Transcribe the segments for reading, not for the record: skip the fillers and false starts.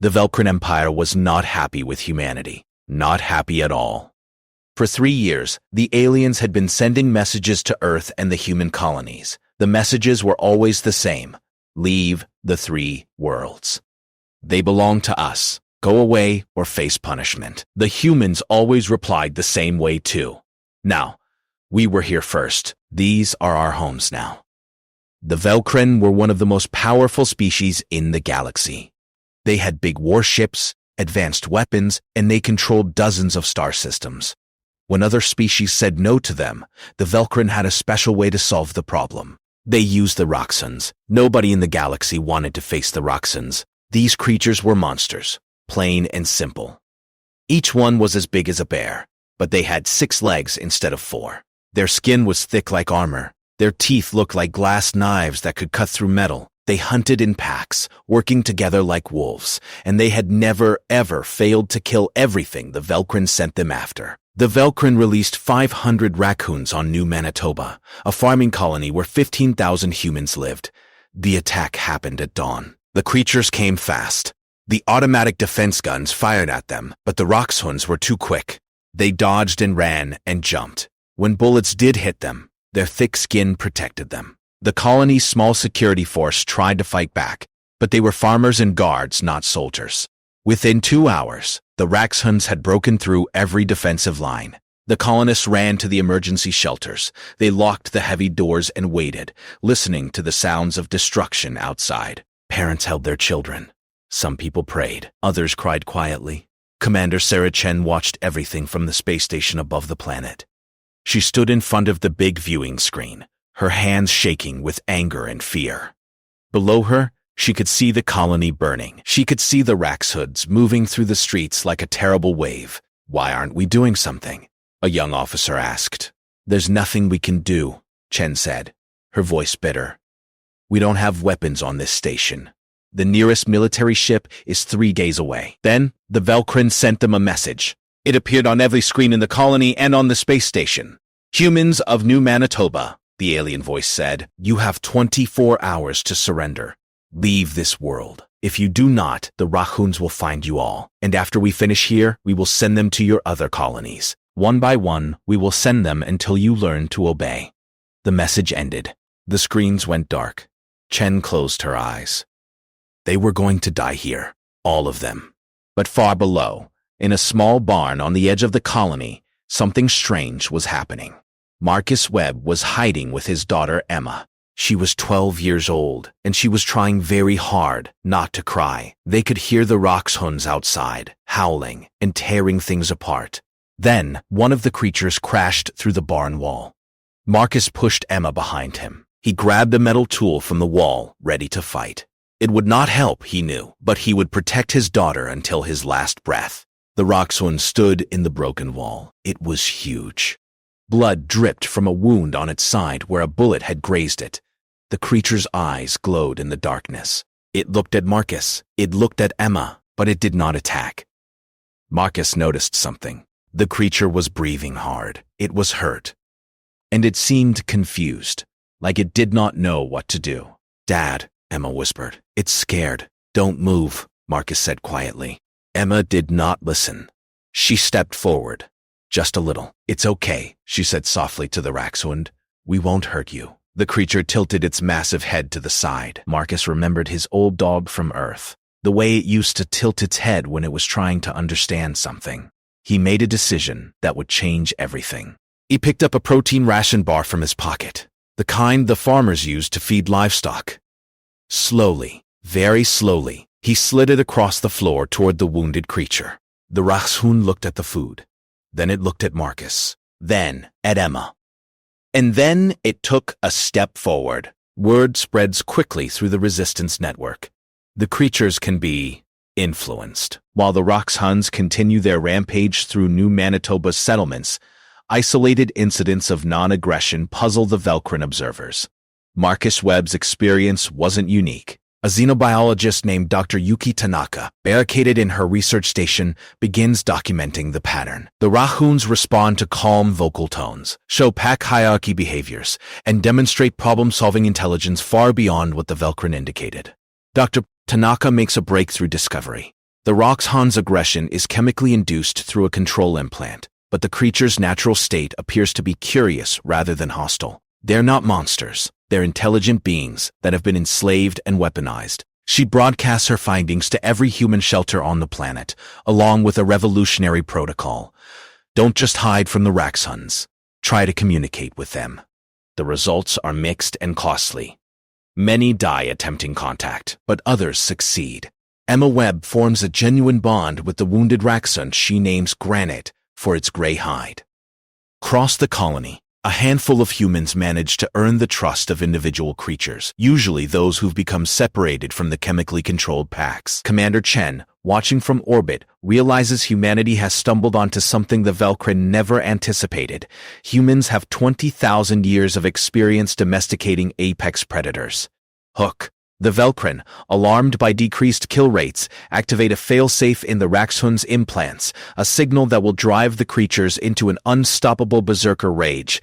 The Velcrin Empire was not happy with humanity. Not happy at all. For 3 years, the aliens had been sending messages to Earth and the human colonies. The messages were always the same. Leave the 3 worlds. They belong to us. Go away or face punishment. The humans always replied the same way too. Now, we were here first. These are our homes now. The Velcrin were one of the most powerful species in the galaxy. They had big warships, advanced weapons, and they controlled dozens of star systems. When other species said no to them, the Velcrin had a special way to solve the problem. They used the Roxans. Nobody in the galaxy wanted to face the Roxans. These creatures were monsters, plain and simple. Each one was as big as a bear, but they had 6 legs instead of 4. Their skin was thick like armor. Their teeth looked like glass knives that could cut through metal. They hunted in packs, working together like wolves, and they had never, ever failed to kill everything the Velcrin sent them after. The Velcrin released 500 raccoons on New Manitoba, a farming colony where 15,000 humans lived. The attack happened at dawn. The creatures came fast. The automatic defense guns fired at them, but the Roxhuns were too quick. They dodged and ran and jumped. When bullets did hit them, their thick skin protected them. The colony's small security force tried to fight back, but they were farmers and guards, not soldiers. Within 2 hours, the Roxhuns had broken through every defensive line. The colonists ran to the emergency shelters. They locked the heavy doors and waited, listening to the sounds of destruction outside. Parents held their children. Some people prayed. Others cried quietly. Commander Sarah Chen watched everything from the space station above the planet. She stood in front of the big viewing screen, her hands shaking with anger and fear. Below her, she could see the colony burning. She could see the Roxhuns moving through the streets like a terrible wave. "Why aren't we doing something?" a young officer asked. "There's nothing we can do," Chen said, her voice bitter. "We don't have weapons on this station. The nearest military ship is 3 days away." Then, the Velcrin sent them a message. It appeared on every screen in the colony and on the space station. "Humans of New Manitoba," the alien voice said, "you have 24 hours to surrender. Leave this world. If you do not, the Roxhuns will find you all. And after we finish here, we will send them to your other colonies. One by one, we will send them until you learn to obey." The message ended. The screens went dark. Chen closed her eyes. They were going to die here, all of them. But far below, in a small barn on the edge of the colony, something strange was happening. Marcus Webb was hiding with his daughter Emma. She was 12 years old, and she was trying very hard not to cry. They could hear the Roxhuns outside, howling and tearing things apart. Then, one of the creatures crashed through the barn wall. Marcus pushed Emma behind him. He grabbed a metal tool from the wall, ready to fight. It would not help, he knew, but he would protect his daughter until his last breath. The Roxhun stood in the broken wall. It was huge. Blood dripped from a wound on its side where a bullet had grazed it. The creature's eyes glowed in the darkness. It looked at Marcus. It looked at Emma, but it did not attack. Marcus noticed something. The creature was breathing hard. It was hurt. And it seemed confused, like it did not know what to do. "Dad," Emma whispered. "It's scared." "Don't move," Marcus said quietly. Emma did not listen. She stepped forward, just a little. "It's okay," she said softly to the Roxhund. "We won't hurt you." The creature tilted its massive head to the side. Marcus remembered his old dog from Earth, the way it used to tilt its head when it was trying to understand something. He made a decision that would change everything. He picked up a protein ration bar from his pocket, the kind the farmers used to feed livestock. Slowly, very slowly, he slid it across the floor toward the wounded creature. The Roxhund looked at the food. Then it looked at Marcus. Then at Emma. And then it took a step forward. Word spreads quickly through the resistance network. The creatures can be influenced. While the Roxhuns continue their rampage through New Manitoba's settlements, isolated incidents of non-aggression puzzle the Velcrin observers. Marcus Webb's experience wasn't unique. A xenobiologist named Dr. Yuki Tanaka, barricaded in her research station, begins documenting the pattern. The Roxhuns respond to calm vocal tones, show pack hierarchy behaviors, and demonstrate problem-solving intelligence far beyond what the Velcrin indicated. Dr. Tanaka makes a breakthrough discovery. The Roxhan's aggression is chemically induced through a control implant, but the creature's natural state appears to be curious rather than hostile. They're not monsters. They're intelligent beings that have been enslaved and weaponized. She broadcasts her findings to every human shelter on the planet, along with a revolutionary protocol. Don't just hide from the Roxhans. Try to communicate with them. The results are mixed and costly. Many die attempting contact, but others succeed. Emma Webb forms a genuine bond with the wounded Roxhan she names Granite for its gray hide. Across the colony, a handful of humans manage to earn the trust of individual creatures, usually those who've become separated from the chemically controlled packs. Commander Chen, watching from orbit, realizes humanity has stumbled onto something the Velcrin never anticipated. Humans have 20,000 years of experience domesticating apex predators. Hook. The Velcrin, alarmed by decreased kill rates, activate a failsafe in the Roxhan's implants, a signal that will drive the creatures into an unstoppable berserker rage.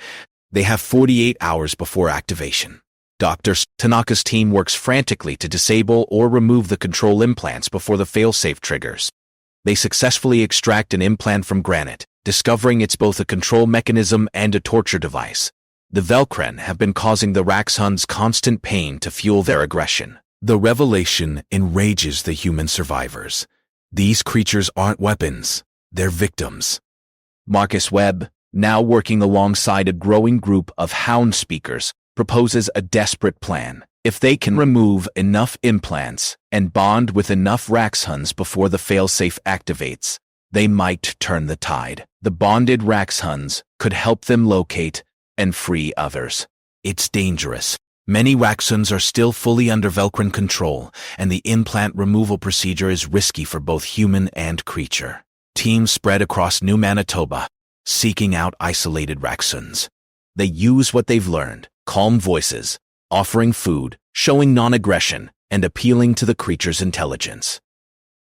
They have 48 hours before activation. Dr. Tanaka's team works frantically to disable or remove the control implants before the failsafe triggers. They successfully extract an implant from Granite, discovering it's both a control mechanism and a torture device. The Velcrin have been causing the Roxhan's constant pain to fuel their aggression. The revelation enrages the human survivors. These creatures aren't weapons, they're victims. Marcus Webb, now working alongside a growing group of Hound speakers, proposes a desperate plan. If they can remove enough implants and bond with enough Roxhans before the failsafe activates, they might turn the tide. The bonded Roxhans could help them locate and free others. It's dangerous. Many Roxhans are still fully under Velcrin control, and the implant removal procedure is risky for both human and creature. Teams spread across New Manitoba, seeking out isolated Roxhans. They use what they've learned, calm voices, offering food, showing non-aggression, and appealing to the creature's intelligence.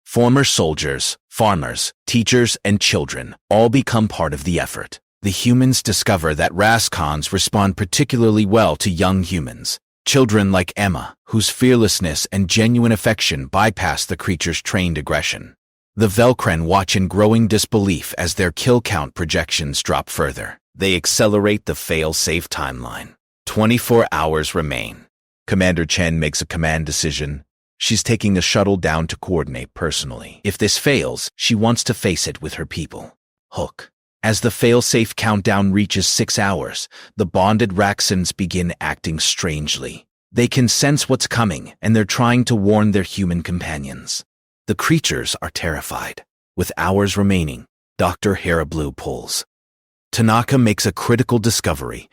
Former soldiers, farmers, teachers, and children all become part of the effort. The humans discover that Roxhans respond particularly well to young humans. Children like Emma, whose fearlessness and genuine affection bypass the creature's trained aggression. The Velcrin watch in growing disbelief as their kill count projections drop further. They accelerate the fail-safe timeline. 24 hours remain. Commander Chen makes a command decision. She's taking the shuttle down to coordinate personally. If this fails, she wants to face it with her people. Hook. As the fail-safe countdown reaches 6 hours, the bonded Roxhans begin acting strangely. They can sense what's coming, and they're trying to warn their human companions. The creatures are terrified. With hours remaining, Dr. Harablue pulls. Tanaka makes a critical discovery.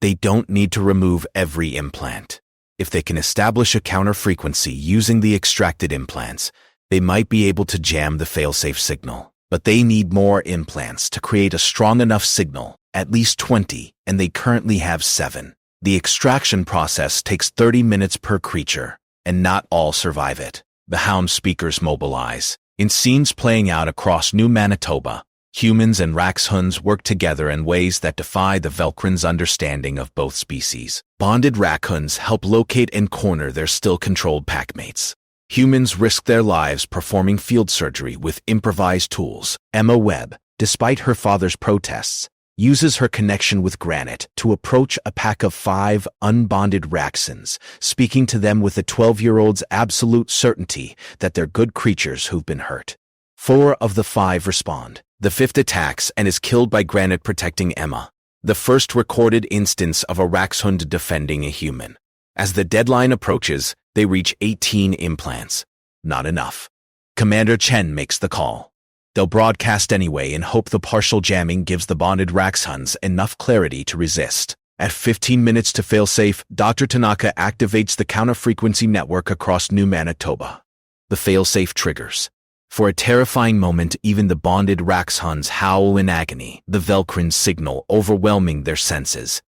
They don't need to remove every implant. If they can establish a counter-frequency using the extracted implants, they might be able to jam the fail-safe signal. But they need more implants to create a strong enough signal, at least 20, and they currently have 7. The extraction process takes 30 minutes per creature, and not all survive it. The Hound speakers mobilize. In scenes playing out across New Manitoba, humans and Roxhans work together in ways that defy the Velcrin's understanding of both species. Bonded Roxhans help locate and corner their still-controlled packmates. Humans risk their lives performing field surgery with improvised tools. Emma Webb, despite her father's protests, uses her connection with Granite to approach a pack of 5 unbonded Roxhans, speaking to them with the 12-year-old's absolute certainty that they're good creatures who've been hurt. 4 of the 5 respond. The 5th attacks and is killed by Granite protecting Emma, the first recorded instance of a Roxhan defending a human. As the deadline approaches, they reach 18 implants. Not enough. Commander Chen makes the call. They'll broadcast anyway and hope the partial jamming gives the bonded Roxhans enough clarity to resist. At 15 minutes to failsafe, Dr. Tanaka activates the counter-frequency network across New Manitoba. The failsafe triggers. For a terrifying moment, even the bonded Roxhans howl in agony, the Velcrin signal overwhelming their senses.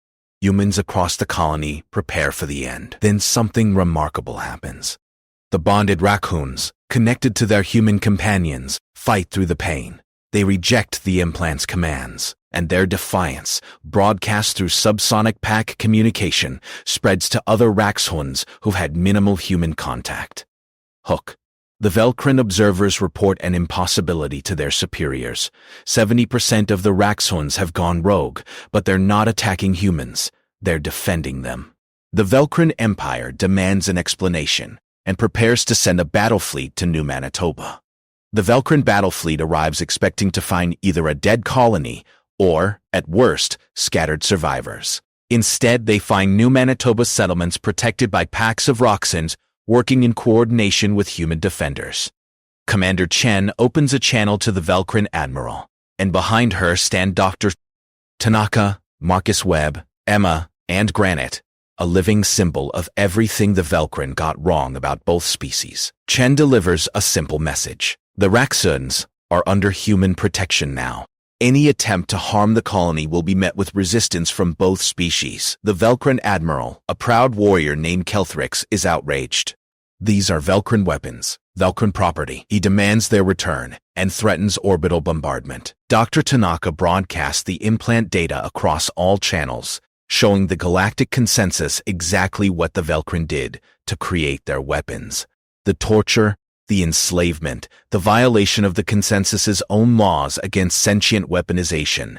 Humans across the colony prepare for the end. Then something remarkable happens. The bonded Roxhans, connected to their human companions, fight through the pain. They reject the implant's commands, and their defiance, broadcast through subsonic pack communication, spreads to other Roxhans who've had minimal human contact. Hook. The Velcrin observers report an impossibility to their superiors. 70% of the Raxhuns have gone rogue, but they're not attacking humans. They're defending them. The Velcrin Empire demands an explanation and prepares to send a battle fleet to New Manitoba. The Velcrin battle fleet arrives expecting to find either a dead colony or, at worst, scattered survivors. Instead, they find New Manitoba settlements protected by packs of Roxans working in coordination with human defenders. Commander Chen opens a channel to the Velcrin admiral, and behind her stand Dr. Tanaka, Marcus Webb, Emma, and Granite, a living symbol of everything the Velcrin got wrong about both species. Chen delivers a simple message. The Raxuns are under human protection now. Any attempt to harm the colony will be met with resistance from both species. The Velcrin admiral, a proud warrior named Kelthrix, is outraged. These are Velcrin weapons, Velcrin property. He demands their return and threatens orbital bombardment. Dr. Tanaka broadcasts the implant data across all channels, showing the galactic consensus exactly what the Velcrin did to create their weapons. The torture, the enslavement, the violation of the consensus's own laws against sentient weaponization.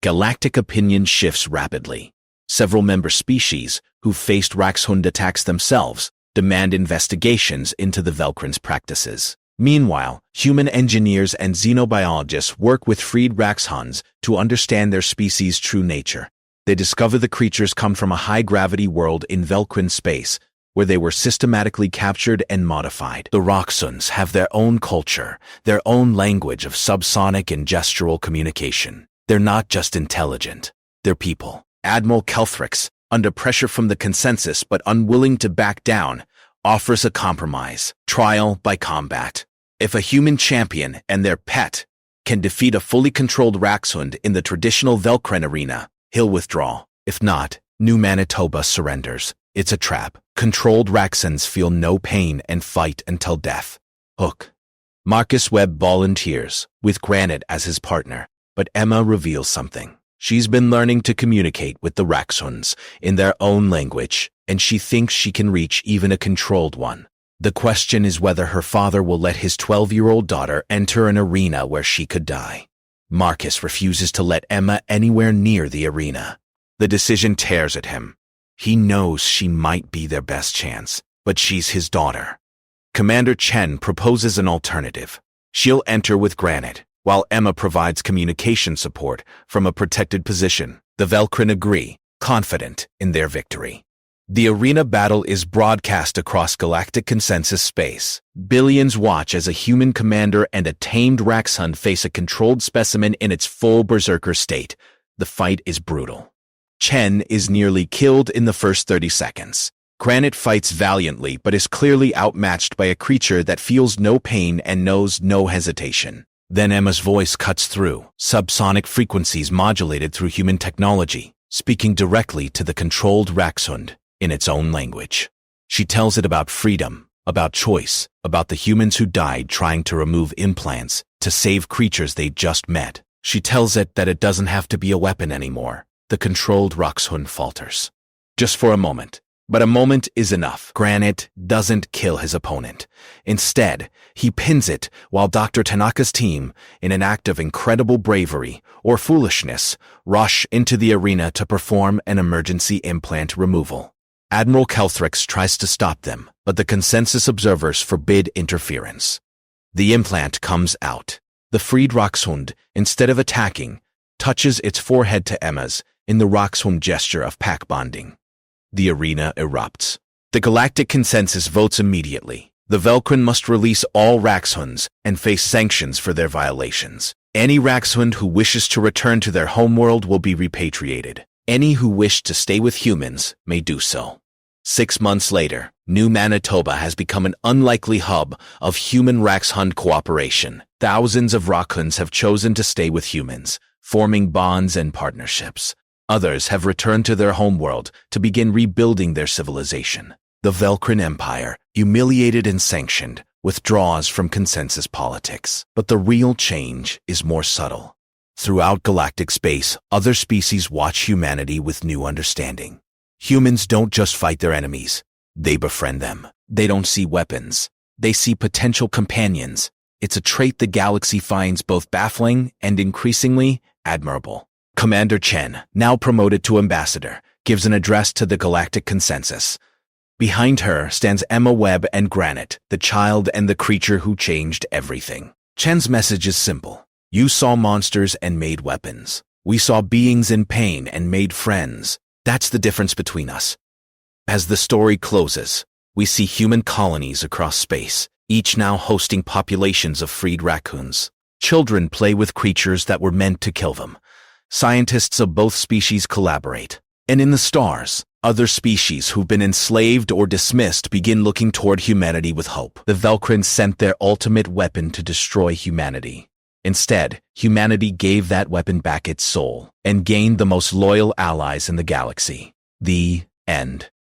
Galactic opinion shifts rapidly. Several member species, who faced Raxhund attacks themselves, demand investigations into the Velcrin's practices. Meanwhile, human engineers and xenobiologists work with freed Raxhuns to understand their species' true nature. They discover the creatures come from a high-gravity world in Velcrin space, where they were systematically captured and modified. The Roxhuns have their own culture, their own language of subsonic and gestural communication. They're not just intelligent, they're people. Admiral Kelthrix, under pressure from the consensus but unwilling to back down, offers a compromise: trial by combat. If a human champion and their pet can defeat a fully controlled Raxhund in the traditional Velcrin arena, he'll withdraw. If not, New Manitoba surrenders. It's a trap. Controlled Raxans feel no pain and fight until death. Hook. Marcus Webb volunteers, with Granite as his partner, but Emma reveals something. She's been learning to communicate with the Raxhuns in their own language, and she thinks she can reach even a controlled one. The question is whether her father will let his 12-year-old daughter enter an arena where she could die. Marcus refuses to let Emma anywhere near the arena. The decision tears at him. He knows she might be their best chance, but she's his daughter. Commander Chen proposes an alternative. She'll enter with Granite, while Emma provides communication support from a protected position. The Velcrin agree, confident in their victory. The arena battle is broadcast across galactic consensus space. Billions watch as a human commander and a tamed Raxhund face a controlled specimen in its full berserker state. The fight is brutal. Chen is nearly killed in the first 30 seconds. Granite fights valiantly but is clearly outmatched by a creature that feels no pain and knows no hesitation. Then Emma's voice cuts through, subsonic frequencies modulated through human technology, speaking directly to the controlled Raxhund in its own language. She tells it about freedom, about choice, about the humans who died trying to remove implants to save creatures they'd just met. She tells it that it doesn't have to be a weapon anymore. The controlled Raxhund falters. Just for a moment. But a moment is enough. Granite doesn't kill his opponent. Instead, he pins it while Dr. Tanaka's team, in an act of incredible bravery or foolishness, rush into the arena to perform an emergency implant removal. Admiral Kelthrix tries to stop them, but the consensus observers forbid interference. The implant comes out. The freed Raxhund, instead of attacking, touches its forehead to Emma's in the Raxhund gesture of pack bonding. The arena erupts. The galactic consensus votes immediately. The Velcrin must release all Raxhunds and face sanctions for their violations. Any Raxhund who wishes to return to their homeworld will be repatriated. Any who wish to stay with humans may do so. 6 months later, New Manitoba has become an unlikely hub of human Raxhund cooperation. Thousands of Raxhunds have chosen to stay with humans, forming bonds and partnerships. Others have returned to their homeworld to begin rebuilding their civilization. The Velcrin Empire, humiliated and sanctioned, withdraws from consensus politics. But the real change is more subtle. Throughout galactic space, other species watch humanity with new understanding. Humans don't just fight their enemies, they befriend them. They don't see weapons, They see potential companions. It's a trait the galaxy finds both baffling and increasingly admirable. Commander Chen, now promoted to ambassador, gives an address to the galactic consensus. Behind her stands Emma Webb and Granite, the child and the creature who changed everything. Chen's message is simple. You saw monsters and made weapons. We saw beings in pain and made friends. That's the difference between us. As the story closes, we see human colonies across space, each now hosting populations of freed raccoons. Children play with creatures that were meant to kill them. Scientists of both species collaborate. And in the stars, other species who've been enslaved or dismissed begin looking toward humanity with hope. The Velkrins sent their ultimate weapon to destroy humanity. Instead, humanity gave that weapon back its soul and gained the most loyal allies in the galaxy. The end.